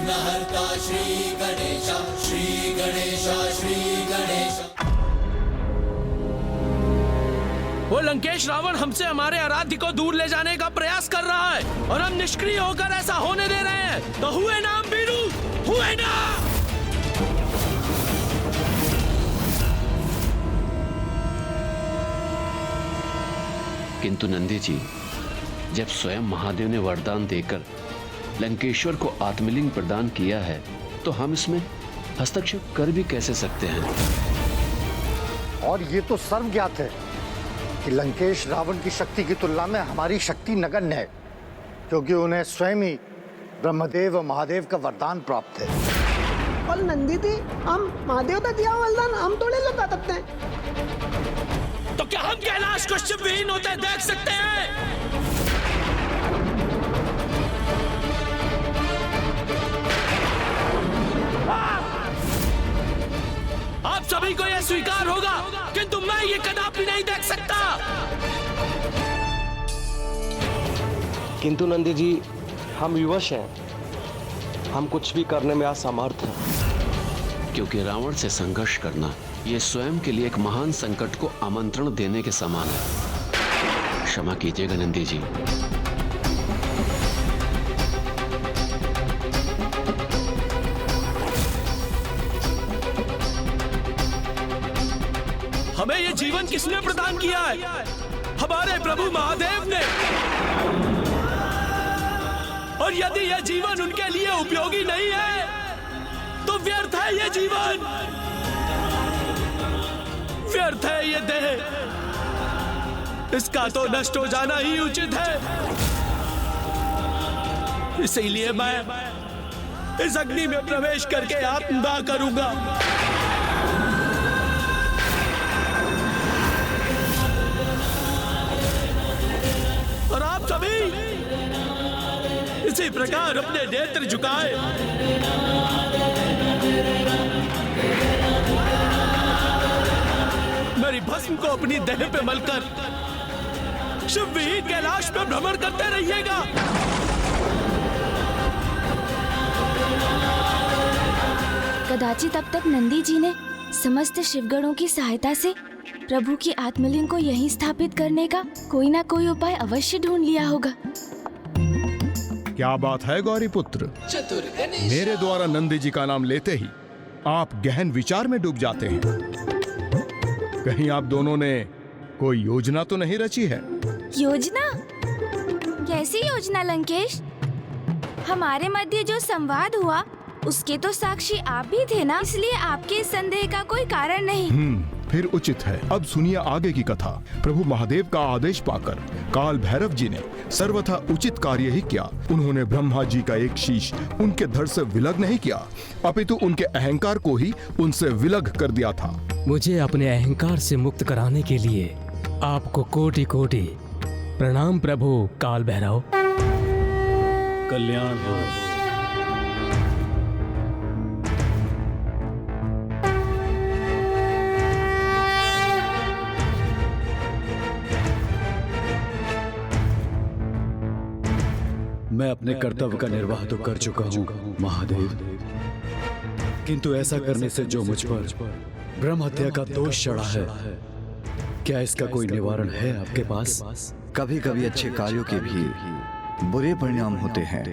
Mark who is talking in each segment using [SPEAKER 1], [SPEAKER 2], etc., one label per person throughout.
[SPEAKER 1] विघ्नहर्ता श्री गणेश, श्री गणेश, श्री गणेश।
[SPEAKER 2] वो लंकेश रावण हमसे हमारे आराध्य को दूर ले जाने का प्रयास कर रहा है और हम निष्क्रिय होकर ऐसा होने दे रहे हैं। तो हुए ना हम वीरू, हुए ना।
[SPEAKER 3] किंतु नंदी जी, जब स्वयं महादेव ने वरदान देकर लंकेश्वर को आत्मलिंग प्रदान किया है, तो हम इसमें हस्तक्षेप कर भी कैसे सकते हैं?
[SPEAKER 4] और ये तो सर्वज्ञात है कि लंकेश रावण की शक्ति की तुलना में हमारी शक्ति नगण्य है, क्योंकि उन्हें स्वयं ही ब्रह्मदेव और महादेव का वरदान प्राप्त है।
[SPEAKER 5] और नंदी थी, हम महादेव का दिया वरदान हम थोड़े लगा सकते हैं।
[SPEAKER 2] तो क्या हम कैलाश को शिवविहीन होते देख सकते हैं? आप सभी को यह स्वीकार होगा, किंतु मैं ये कदापि नहीं देख सकता।
[SPEAKER 6] किंतु नंदी जी, हम विवश हैं, हम कुछ भी करने में असमर्थ हैं।
[SPEAKER 3] क्योंकि रावण से संघर्ष करना ये स्वयं के लिए एक महान संकट को आमंत्रण देने के समान है। क्षमा कीजिएगा नंदी जी।
[SPEAKER 2] हमें ये जीवन किसने प्रदान किया है? हमारे प्रभु महादेव ने। और यदि यह जीवन उनके लिए उपयोगी नहीं है, तो व्यर्थ है ये जीवन, व्यर्थ है ये देह। इसका तो नष्ट हो जाना ही उचित है। इसीलिए मैं इस अग्नि में प्रवेश करके आत्मदाह करूंगा। और आप सभी इसी प्रकार अपने नेत्र झुकाए मेरी भस्म को अपनी देह पे मलकर शिवविहीन कैलाश में भ्रमण करते रहिएगा।
[SPEAKER 7] कदाचित अब तक नंदी जी ने समस्त शिवगणों की सहायता से प्रभु की आत्मलिंग को यहीं स्थापित करने का कोई ना कोई उपाय अवश्य ढूंढ लिया होगा।
[SPEAKER 8] क्या बात है गौरी पुत्र, मेरे द्वारा नंदी जी का नाम लेते ही आप गहन विचार में डूब जाते हैं। कहीं आप दोनों ने कोई योजना तो नहीं रची है?
[SPEAKER 7] योजना? कैसी योजना लंकेश? हमारे मध्य जो संवाद हुआ उसके तो साक्षी आप ही थे ना, इसलिए आपके संदेह का कोई कारण नहीं।
[SPEAKER 8] फिर उचित है। अब सुनिए आगे की कथा। प्रभु महादेव का आदेश पाकर काल भैरव जी ने सर्वथा उचित कार्य ही किया। उन्होंने ब्रह्मा जी का एक शीश उनके धड़ से विलग नहीं किया, अपितु उनके अहंकार को ही उनसे विलग कर दिया था।
[SPEAKER 9] मुझे अपने अहंकार से मुक्त कराने के लिए आपको कोटि कोटि प्रणाम प्रभु काल भैरव।
[SPEAKER 10] कल्याण हो। मैं अपने कर्तव्य का निर्वाह तो कर चुका हूँ महादेव, किंतु ऐसा करने से जो मुझ पर ब्रह्म हत्या का दोष चढ़ा है, क्या इसका कोई निवारण है आपके पास?
[SPEAKER 11] कभी कभी अच्छे कार्यों के भी बुरे परिणाम होते हैं,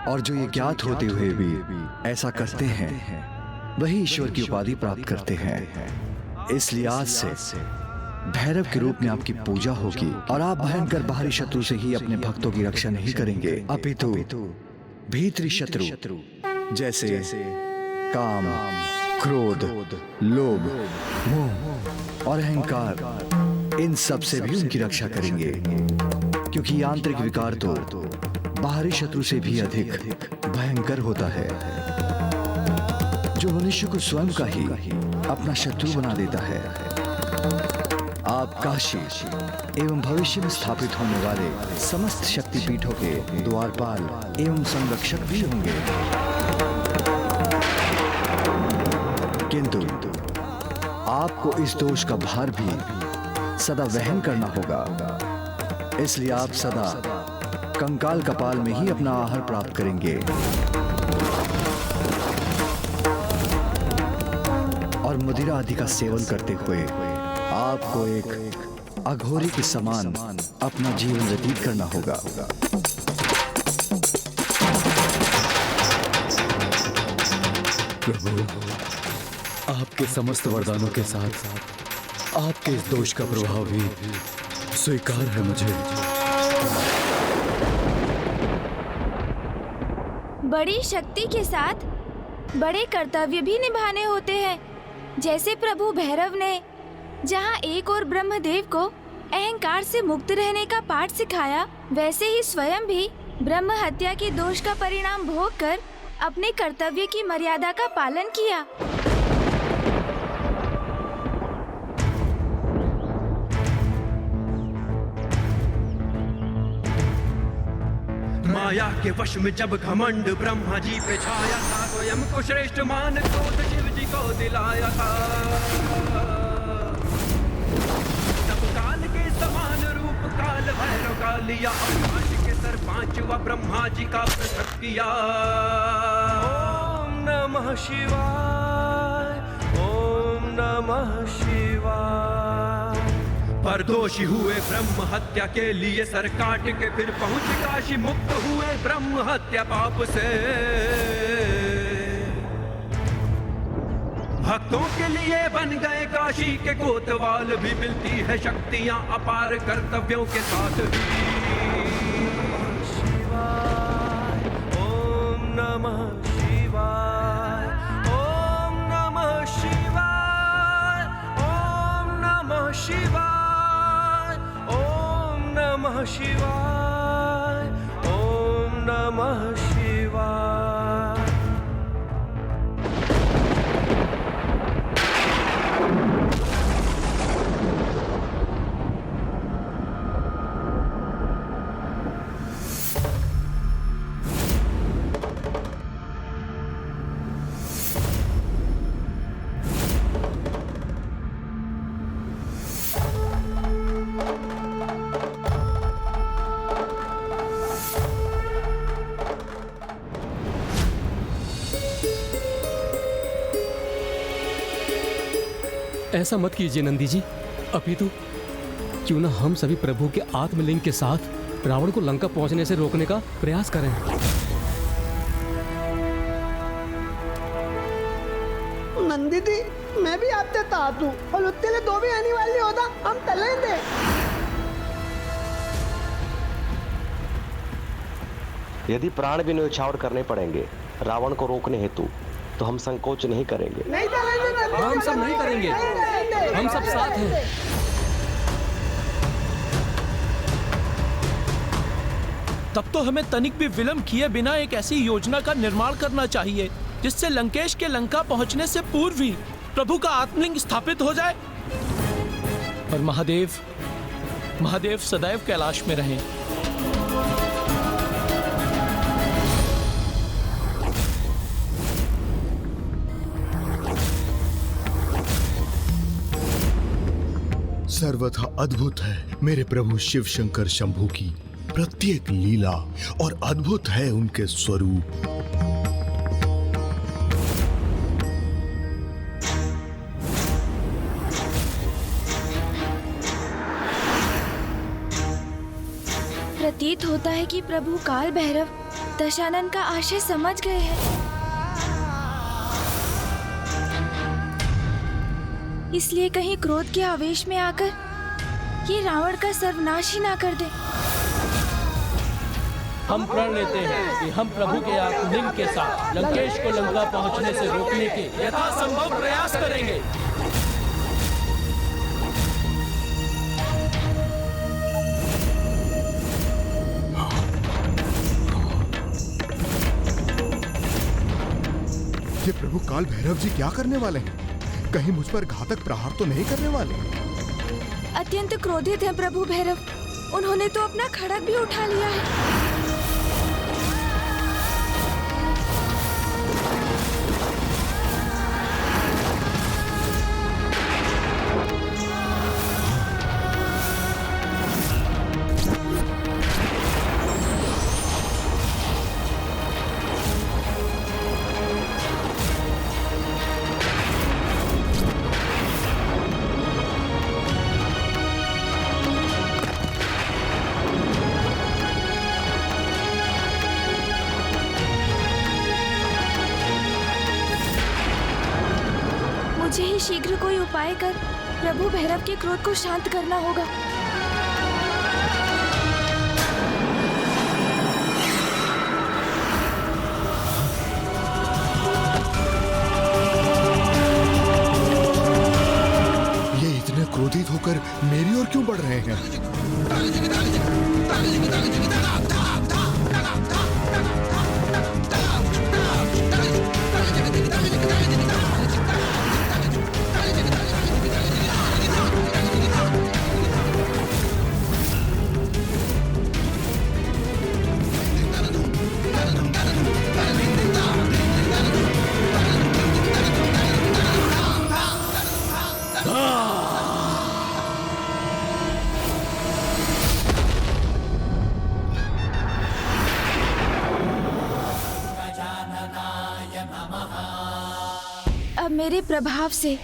[SPEAKER 11] और जो ये ज्ञात होते हुए भी ऐसा करते हैं वही ईश्वर की उपाधि प्राप्त करते हैं। इसलिए आज से भैरव के रूप में आपकी पूजा होगी, और आप भयंकर बाहरी शत्रु से ही अपने भक्तों की रक्षा नहीं करेंगे, अपितु भीतरी शत्रु जैसे काम, क्रोध, लोभ, मोह और अहंकार, इन सब से भी उनकी रक्षा करेंगे, क्योंकि आंतरिक विकार तो बाहरी शत्रु से भी अधिक भयंकर होता है, जो मनुष्य को स्वयं का ही अपना शत्रु बना देता है। आप काशी एवं भविष्य में स्थापित होने वाले समस्त शक्तिपीठों के द्वारपाल एवं संरक्षक भी होंगे, किंतु आपको इस दोष का भार भी सदा वहन करना होगा। इसलिए आप सदा कंकाल कपाल में ही अपना आहार प्राप्त करेंगे और मदिरा आदि का सेवन करते हुए आपको एक अघोरी के समान अपना जीवन व्यतीत करना होगा।
[SPEAKER 10] प्रभु, आपके समस्त वरदानों के साथ आपके इस दोष का प्रभाव भी स्वीकार है मुझे।
[SPEAKER 7] बड़ी शक्ति के साथ बड़े कर्तव्य भी निभाने होते हैं। जैसे प्रभु भैरव ने जहाँ एक और ब्रह्मदेव को अहंकार से मुक्त रहने का पाठ सिखाया, वैसे ही स्वयं भी ब्रह्म हत्या के दोष का परिणाम भोग कर अपने कर्तव्य की मर्यादा का पालन किया।
[SPEAKER 2] माया के वश में जब घमंड ब्रह्मा जी पे छाया था, स्वयं को श्रेष्ठ मान क्रोध शिव जी को दिलाया था। तब काल के समान रूप काल भैरव का लिया, आकाश के सर पांचवा ब्रह्मा जी का पृथक किया। ओम नमः शिवाय, ओम नमः शिवाय। पर दोषी हुए ब्रह्म हत्या के लिए सर काट के फिर पहुंच काशी, मुक्त हुए ब्रह्म हत्या पाप से। भक्तों के लिए बन गए काशी के कोतवाल, भी मिलती है शक्तियां अपार कर्तव्यों के साथ भी। शिवाय, ओम नमः शिवाय, ओम नमः शिवाय, ओम नमः शिवाय, ओम नमः शिवाय, ओम नमः शिवाय।
[SPEAKER 9] ऐसा मत कीजिए नंदी जी, अपितु क्यों ना हम सभी प्रभु के आत्मलिंग के साथ रावण को लंका पहुंचने से रोकने का प्रयास करें।
[SPEAKER 5] नंदी दी, मैं भी आपसे तात हूँ और उत्ते ले दो भी आने वाली होता हम तले दे।
[SPEAKER 6] यदि प्राण भी न्यौछावर करने पड़ेंगे रावण को रोकने हेतु, तो हम संकोच नहीं करेंगे।
[SPEAKER 5] नहीं चलेंगे,
[SPEAKER 9] हम सब नहीं करेंगे, हम सब साथ हैं।
[SPEAKER 2] तब तो हमें तनिक भी विलंब किए बिना एक ऐसी योजना का निर्माण करना चाहिए जिससे लंकेश के लंका पहुंचने से पूर्व ही प्रभु का आत्मलिंग स्थापित हो जाए और महादेव सदैव कैलाश में रहें।
[SPEAKER 8] सर्वथा अद्भुत है मेरे प्रभु शिव शंकर शंभू की प्रत्येक लीला और अद्भुत है उनके स्वरूप।
[SPEAKER 7] प्रतीत होता है कि प्रभु काल भैरव दशानन का आशय समझ गए हैं, इसलिए कहीं क्रोध के आवेश में आकर ये रावण का सर्वनाश ही ना कर दे।
[SPEAKER 2] हम प्रण लेते हैं कि हम प्रभु के आत्मलिंग के साथ लंकेश को लंका पहुंचने से रोकने के यथासंभव प्रयास करेंगे।
[SPEAKER 8] ये प्रभु काल भैरव जी क्या करने वाले हैं? कहीं मुझ पर घातक प्रहार तो नहीं करने वाले?
[SPEAKER 7] अत्यंत क्रोधित है प्रभु भैरव, उन्होंने तो अपना खड़ग भी उठा लिया है। मुझे ही शीघ्र कोई उपाय कर प्रभु भैरव के क्रोध को शांत करना होगा।
[SPEAKER 8] ये इतने क्रोधित होकर मेरी ओर क्यों बढ़ रहे हैं?
[SPEAKER 7] अब मेरे प्रभाव से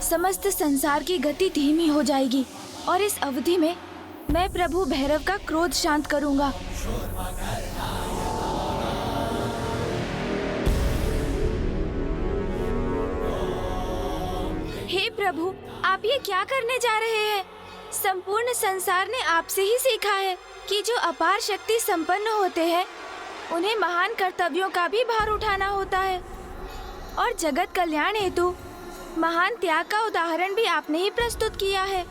[SPEAKER 7] समस्त संसार की गति धीमी हो जाएगी और इस अवधि में मैं प्रभु भैरव का क्रोध शांत करूंगा। हे प्रभु, आप ये क्या करने जा रहे हैं? संपूर्ण संसार ने आपसे ही सीखा है कि जो अपार शक्ति संपन्न होते हैं उन्हें महान कर्तव्यों का भी भार उठाना होता है और जगत कल्याण हेतु महान त्याग का उदाहरण भी आपने ही प्रस्तुत किया है।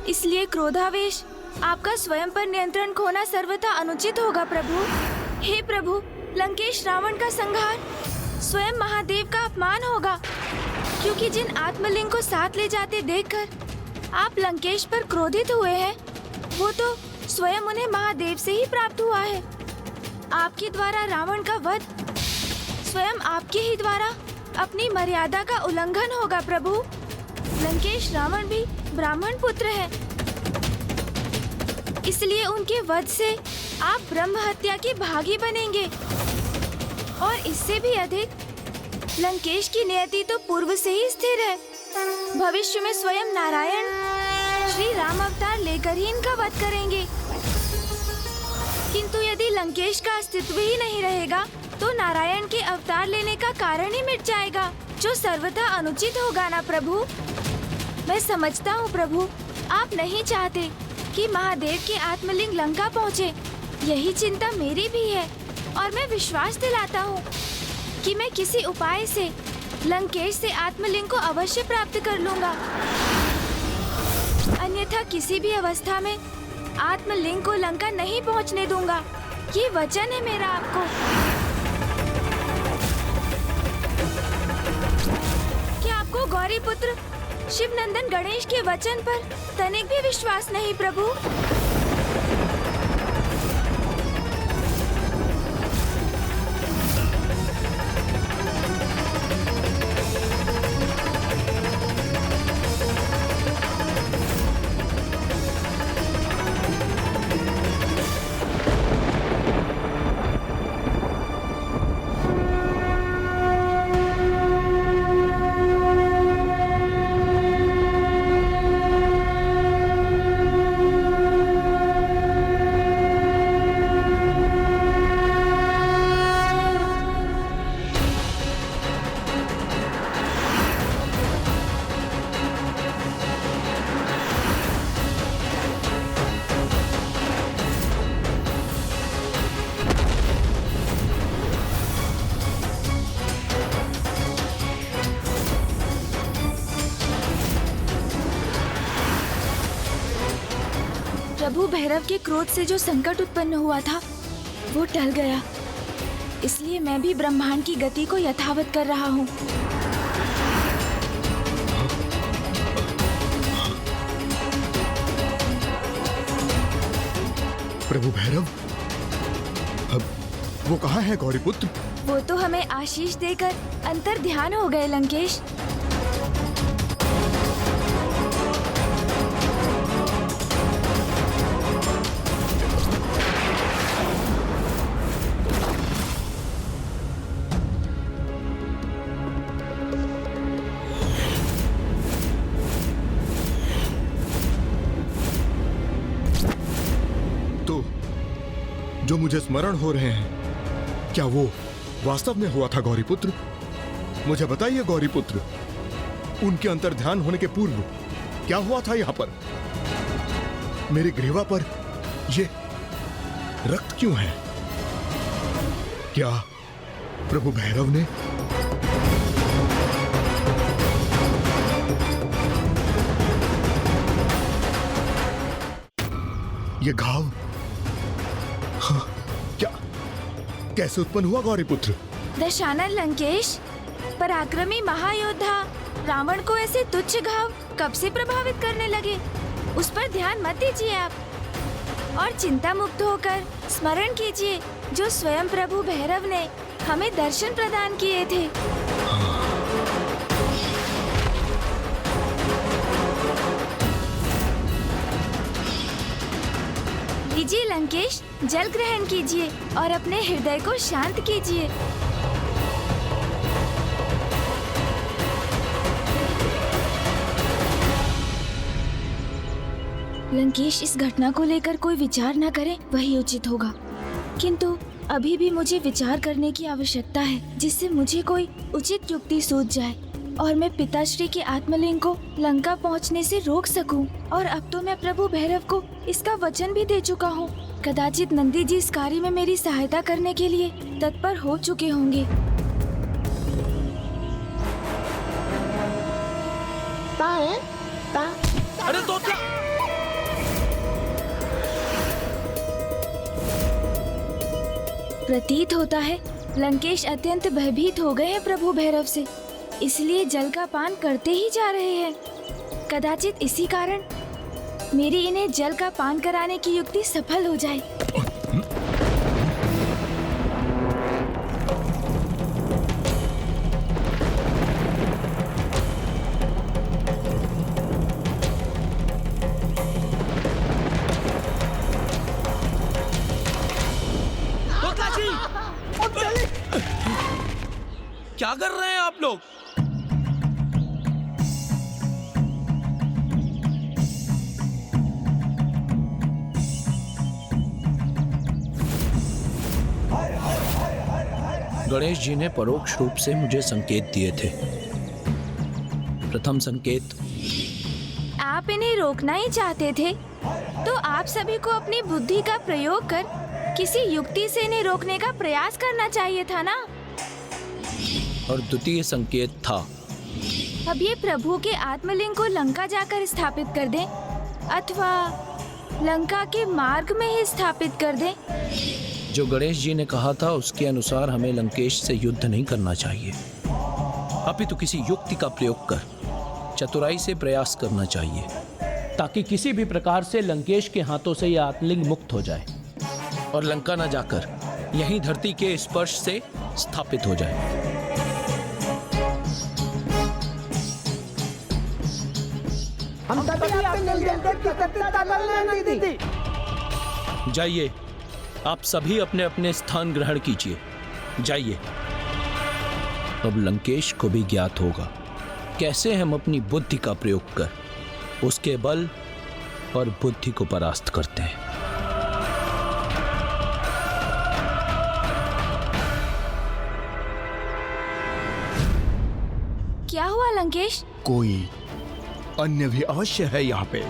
[SPEAKER 7] इसलिए क्रोधावेश आपका स्वयं पर नियंत्रण खोना सर्वथा अनुचित होगा प्रभु। हे प्रभु, लंकेश रावण का संहार स्वयं महादेव का अपमान होगा, क्योंकि जिन आत्मलिंग को साथ ले जाते देखकर आप लंकेश पर क्रोधित हुए हैं, वो तो स्वयं उन्हें महादेव से ही प्राप्त हुआ है। आपके द्वारा रावण का वध स्वयं आपके ही द्वारा अपनी मर्यादा का उल्लंघन होगा प्रभु। लंकेश रावण भी ब्राह्मण पुत्र है, इसलिए उनके वध से आप ब्रह्म हत्या के भागी बनेंगे। और इससे भी अधिक, लंकेश की नियति तो पूर्व से ही स्थिर है। भविष्य में स्वयं नारायण श्री राम अवतार लेकर ही इनका वध करेंगे। किंतु यदि लंकेश का अस्तित्व ही नहीं रहेगा तो नारायण के अवतार लेने का कारण ही मिट जाएगा, जो सर्वथा अनुचित होगा ना प्रभु। मैं समझता हूँ प्रभु, आप नहीं चाहते कि महादेव के आत्मलिंग लंका पहुँचे। यही चिंता मेरी भी है और मैं विश्वास दिलाता हूँ कि मैं किसी उपाय से लंकेश से आत्मलिंग को अवश्य प्राप्त कर लूँगा। अन्यथा किसी भी अवस्था में आत्मलिंग को लंका नहीं पहुँचने दूंगा। ये वचन है मेरा आपको। क्या आपको गौरी पुत्र शिवनंदन गणेश के वचन पर तनिक भी विश्वास नहीं प्रभु? प्रभु भैरव के क्रोध से जो संकट उत्पन्न हुआ था वो टल गया, इसलिए मैं भी ब्रह्मांड की गति को यथावत कर रहा हूँ।
[SPEAKER 8] प्रभु भैरव, अब वो कहाँ है गौरीपुत्र?
[SPEAKER 7] वो तो हमें आशीष देकर अंतर ध्यान हो गए लंकेश।
[SPEAKER 8] जो मुझे स्मरण हो रहे हैं, क्या वो वास्तव में हुआ था गौरीपुत्र? मुझे बताइए गौरीपुत्र, उनके अंतर्ध्यान होने के पूर्व क्या हुआ था यहाँ पर? मेरे ग्रीवा पर ये रक्त क्यों है? क्या प्रभु भैरव ने ये घाव हाँ, क्या कैसे उत्पन्न हुआ गौरीपुत्र?
[SPEAKER 7] दशानन लंकेश, पराक्रमी महायोद्धा रावण को ऐसे तुच्छ घाव कब से प्रभावित करने लगे? उस पर ध्यान मत दीजिए आप, और चिंता मुक्त होकर स्मरण कीजिए जो स्वयं प्रभु भैरव ने हमें दर्शन प्रदान किए थे। लीजिए लंकेश, जल ग्रहण कीजिए और अपने हृदय को शांत कीजिए। लंकेश, इस घटना को लेकर कोई विचार न करे, वही उचित होगा। किंतु अभी भी मुझे विचार करने की आवश्यकता है, जिससे मुझे कोई उचित युक्ति सूझ जाए और मैं पिताश्री के आत्मलिंग को लंका पहुंचने से रोक सकूं। और अब तो मैं प्रभु भैरव को इसका वचन भी दे चुका हूं। कदाचित नंदी जी इस कार्य में मेरी सहायता करने के लिए तत्पर हो चुके होंगे।
[SPEAKER 2] अरे तोतला!
[SPEAKER 7] प्रतीत होता है लंकेश अत्यंत भयभीत हो गए हैं प्रभु भैरव से, इसलिए जल का पान करते ही जा रहे हैं। कदाचित इसी कारण मेरी इन्हें जल का पान कराने की युक्ति सफल हो जाए।
[SPEAKER 2] क्या कर रहे हैं आप लोग? गणेश जी ने परोक्ष रूप से मुझे संकेत दिए थे। प्रथम संकेत,
[SPEAKER 7] आप इन्हें रोकना ही चाहते थे, तो आप सभी को अपनी बुद्धि का प्रयोग कर किसी युक्ति से इन्हें रोकने का प्रयास करना चाहिए था ना।
[SPEAKER 2] और द्वितीय संकेत था,
[SPEAKER 7] अब ये प्रभु के आत्मलिंग को लंका जाकर स्थापित कर दें, अथवा लंका के मार्ग में ही स्थापित कर दें।
[SPEAKER 2] जो गणेश जी ने कहा था उसके अनुसार हमें लंकेश से युद्ध नहीं करना चाहिए, अपितु किसी युक्ति का प्रयोग कर चतुराई से प्रयास करना चाहिए, ताकि किसी भी प्रकार से लंकेश के हाथों से यह आत्मलिंग मुक्त हो जाए और लंका न जाकर यहीं धरती के स्पर्श से स्थापित हो जाए।
[SPEAKER 5] हम तभी आपके निर्देश की सत्यता कर लेंगे दीदी।
[SPEAKER 2] जाइए, आप सभी अपने अपने स्थान ग्रहण कीजिए। जाइए। अब लंकेश को भी ज्ञात होगा कैसे हम अपनी बुद्धि का प्रयोग कर उसके बल और बुद्धि को परास्त करते हैं।
[SPEAKER 7] क्या हुआ लंकेश?
[SPEAKER 8] कोई अन्य भी अवश्य है यहाँ पे।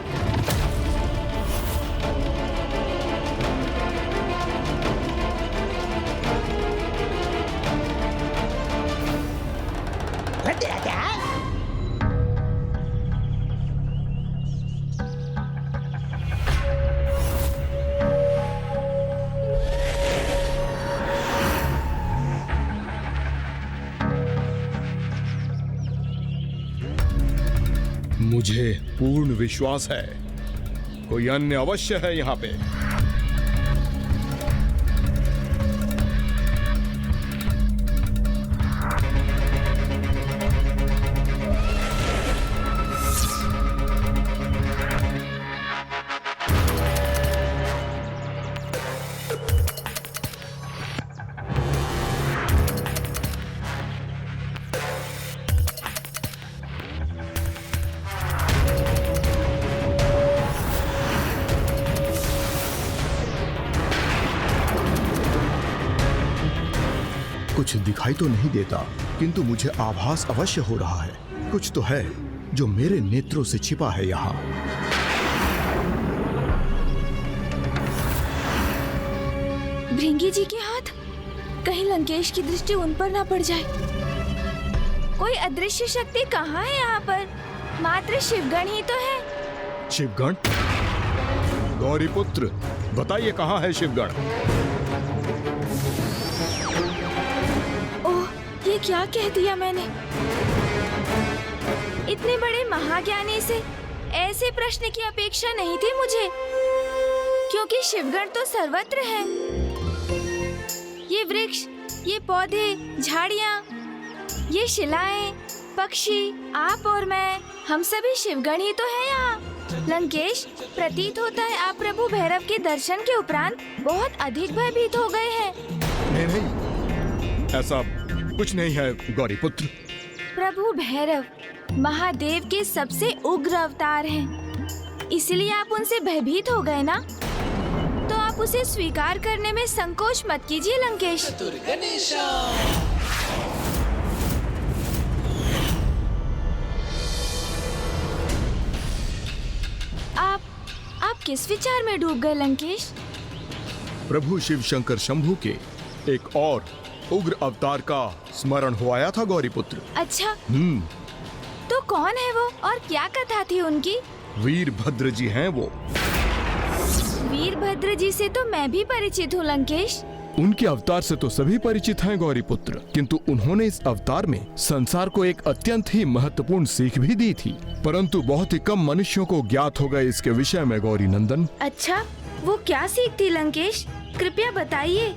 [SPEAKER 8] मुझे पूर्ण विश्वास है कोई अन्य अवश्य है यहाँ पे। कुछ दिखाई तो नहीं देता, किंतु मुझे आभास अवश्य हो रहा है। कुछ तो है जो मेरे नेत्रों से छिपा है यहाँ।
[SPEAKER 7] भृंगी जी के हाथ, कहीं लंकेश की दृष्टि उन पर ना पड़ जाए। कोई अदृश्य शक्ति कहाँ है यहाँ पर? मात्र शिवगण ही तो है।
[SPEAKER 8] शिवगण? गौरीपुत्र, बताइए कहाँ है शिवगण?
[SPEAKER 7] ओह, ये क्या कह दिया मैंने? इतने बड़े महाज्ञानी से ऐसे प्रश्न की अपेक्षा नहीं थी मुझे, क्योंकि शिवगण तो सर्वत्र है। ये वृक्ष, ये पौधे, झाड़ियाँ, ये शिलाएं, पक्षी, आप और मैं, हम सभी शिवगण ही तो है यहाँ। लंकेश, प्रतीत होता है आप प्रभु भैरव के दर्शन के उपरांत बहुत अधिक भयभीत हो गए हैं।
[SPEAKER 8] नहीं, ऐसा कुछ नहीं है गौरीपुत्र।
[SPEAKER 7] प्रभु भैरव महादेव के सबसे उग्र अवतार हैं, इसलिए आप उनसे भयभीत हो गए ना? तो आप उसे स्वीकार करने में संकोच मत कीजिए लंकेश। आप किस विचार में डूब गए लंकेश?
[SPEAKER 8] प्रभु शिव शंकर शंभू के एक और उग्र अवतार का स्मरण हो आया था गौरीपुत्र।
[SPEAKER 7] अच्छा, तो कौन है वो और क्या कथा थी उनकी?
[SPEAKER 8] वीरभद्र जी हैं वो।
[SPEAKER 7] वीरभद्र जी से तो मैं भी परिचित हूँ लंकेश।
[SPEAKER 8] उनके अवतार से तो सभी परिचित हैं गौरीपुत्र, किंतु उन्होंने इस अवतार में संसार को एक अत्यंत ही महत्वपूर्ण सीख भी दी थी, परंतु बहुत ही कम मनुष्यों को ज्ञात हो गए इसके विषय में गौरी नंदन।
[SPEAKER 7] अच्छा, वो क्या सीख थी लंकेश? कृपया बताइए।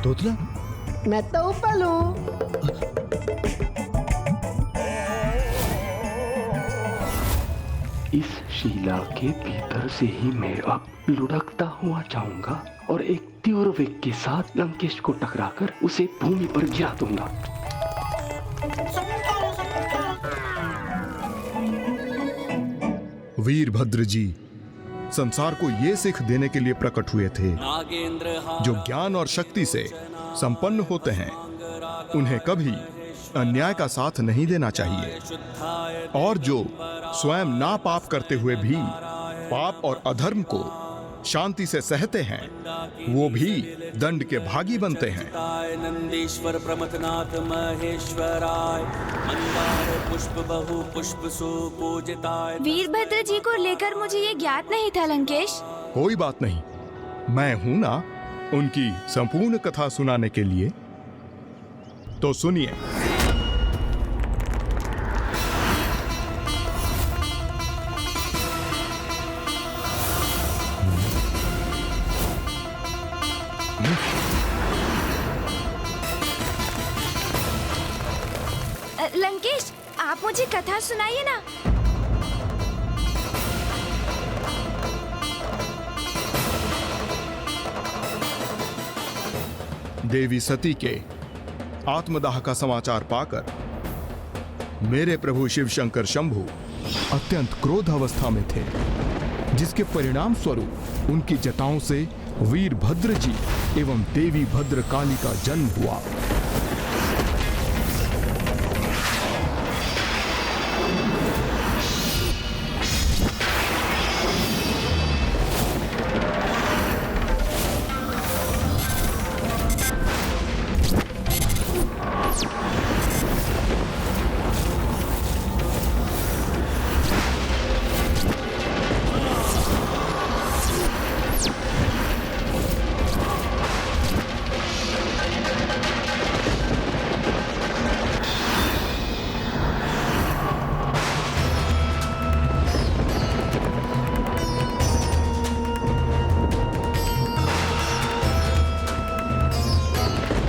[SPEAKER 10] तोतला,
[SPEAKER 5] मैं तो ऊपर हूँ।
[SPEAKER 3] इस शिला के भीतर से ही मैं अब लुढ़कता हुआ जाऊंगा और एक तीव्र वेग के साथ लंकेश को टकराकर उसे भूमि पर गिरा दूंगा।
[SPEAKER 8] वीरभद्र जी संसार को ये सीख देने के लिए प्रकट हुए थे, जो ज्ञान और शक्ति से संपन्न होते हैं उन्हें कभी अन्याय का साथ नहीं देना चाहिए, और जो स्वयं ना पाप करते हुए भी पाप और अधर्म को शांति से सहते हैं वो भी दंड के भागी बनते हैं।
[SPEAKER 1] नंदीश्वर प्रमथनाथ महेश्वराय मंदार पुष्प बहु पुष्प सुपूजिताय।
[SPEAKER 7] वीरभद्र जी को लेकर मुझे ये ज्ञात नहीं था लंकेश।
[SPEAKER 8] कोई बात नहीं, मैं हूं ना उनकी संपूर्ण कथा सुनाने के लिए। तो सुनिए।
[SPEAKER 7] लंकेश, आप मुझे कथा सुनाइए ना।
[SPEAKER 8] देवी सती के आत्मदाह का समाचार पाकर मेरे प्रभु शिव शंकर शंभू अत्यंत क्रोध अवस्था में थे, जिसके परिणाम स्वरूप उनकी जटाओं से वीरभद्र जी एवं देवी भद्र काली का जन्म हुआ।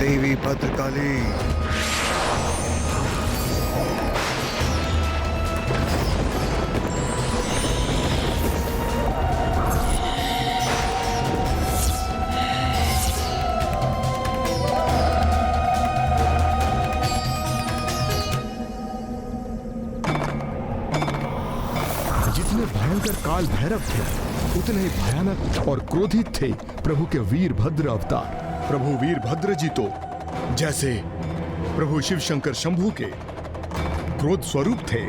[SPEAKER 11] देवी भद्रकाली,
[SPEAKER 8] जितने भयंकर काल भैरव थे उतने ही भयानक और क्रोधित थे प्रभु के वीरभद्र अवतार। प्रभु वीरभद्र जी तो जैसे प्रभु शिव शंकर शंभू के क्रोध स्वरूप थे।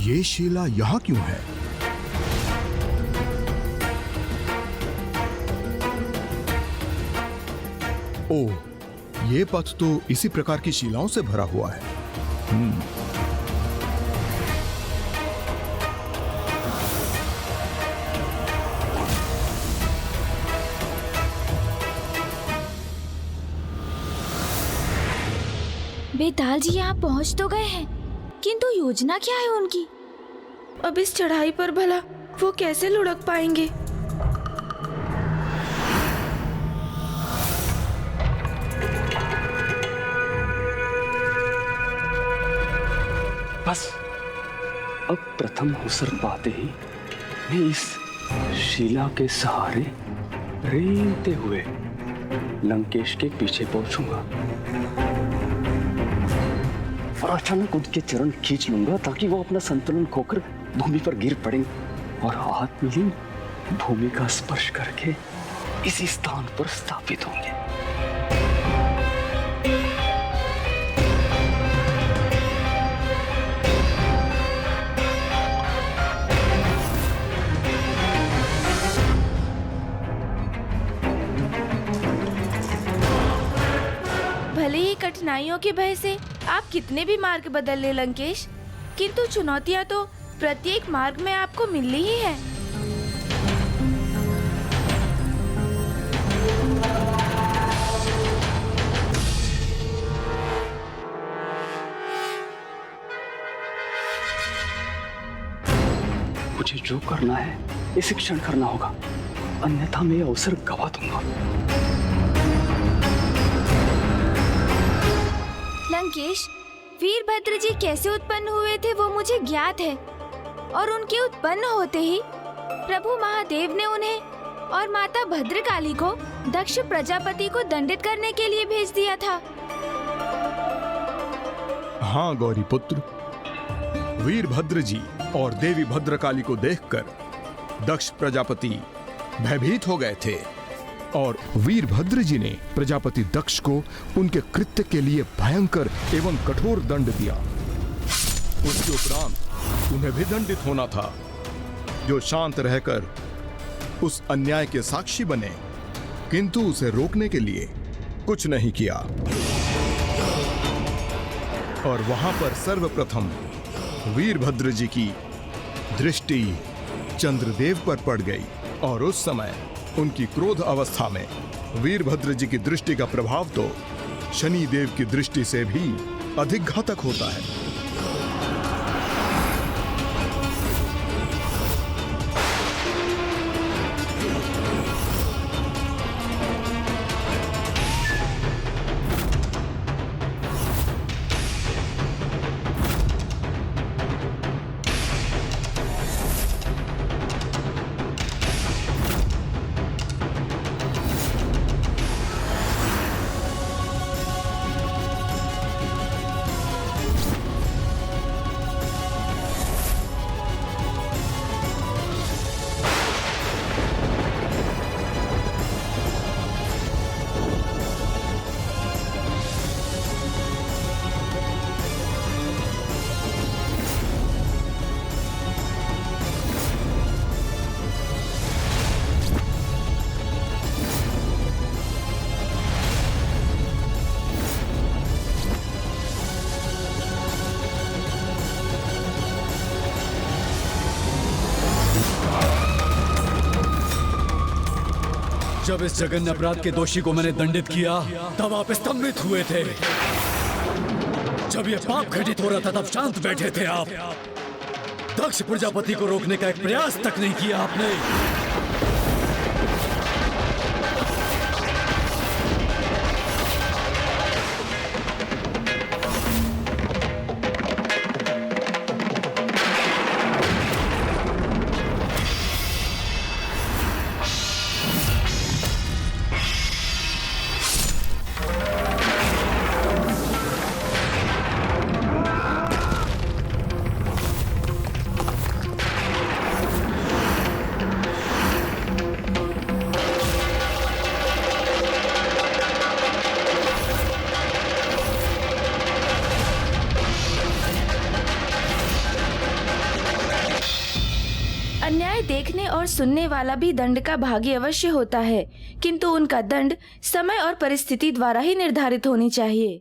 [SPEAKER 8] ये शिला यहां क्यों है? ओह, ये पथ तो इसी प्रकार की शिलाओं से भरा हुआ है।
[SPEAKER 7] बेताल जी यहाँ पहुँच तो गए हैं, किंतु योजना क्या है उनकी?
[SPEAKER 12] अब इस चढ़ाई पर भला वो कैसे लुढ़क पाएंगे?
[SPEAKER 3] बस अब प्रथम अवसर पाते ही मैं इस शिला के सहारे रेंगते हुए लंकेश के पीछे पहुंचूंगा और अचानक उनके चरण खींच लूंगा ताकि वो अपना संतुलन खोकर भूमि पर गिर पड़े और आत्मलीन भूमि का स्पर्श करके इसी स्थान पर स्थापित होंगे।
[SPEAKER 12] भले ही कठिनाइयों के भय से आप कितने भी मार्ग बदल ले लंकेश, किंतु चुनौतियां तो प्रत्येक मार्ग में आपको मिलनी ही है।
[SPEAKER 3] मुझे जो करना है इसी क्षण करना होगा, अन्यथा मैं यह अवसर गवा दूंगा।
[SPEAKER 7] लंकेश, वीरभद्र जी कैसे उत्पन्न हुए थे वो मुझे ज्ञात है, और उनके उत्पन्न होते ही प्रभु महादेव ने उन्हें और माता भद्रकाली को दक्ष प्रजापति को दंडित करने के लिए भेज दिया था।
[SPEAKER 8] हाँ गौरी पुत्र, वीरभद्र जी और देवी भद्रकाली को देखकर दक्ष प्रजापति भयभीत हो गए थे और वीरभद्र जी ने प्रजापति दक्ष को उनके कृत्य के लिए भयंकर एवं कठोर दंड दिया। उसके उपरांत उन्हें भी दंडित होना था, जो शांत रहकर उस अन्याय के साक्षी बने, किंतु उसे रोकने के लिए कुछ नहीं किया। और वहां पर सर्वप्रथम वीरभद्र जी की दृष्टि चंद्रदेव पर पड़ गई और उस समय उनकी क्रोध अवस्था में वीरभद्र जी की दृष्टि का प्रभाव तो शनि देव की दृष्टि से भी अधिक घातक होता है।
[SPEAKER 10] जब इस जघन्य अपराध के दोषी को मैंने दंडित किया तब आप स्तंभित हुए थे। जब ये पाप घटित हो रहा था तब शांत बैठे थे आप। दक्ष प्रजापति को रोकने का एक प्रयास तक नहीं किया आपने।
[SPEAKER 12] अन्याय देखने और सुनने वाला भी दंड का भागी अवश्य होता है, किंतु उनका दंड समय और परिस्थिति द्वारा ही निर्धारित होनी चाहिए।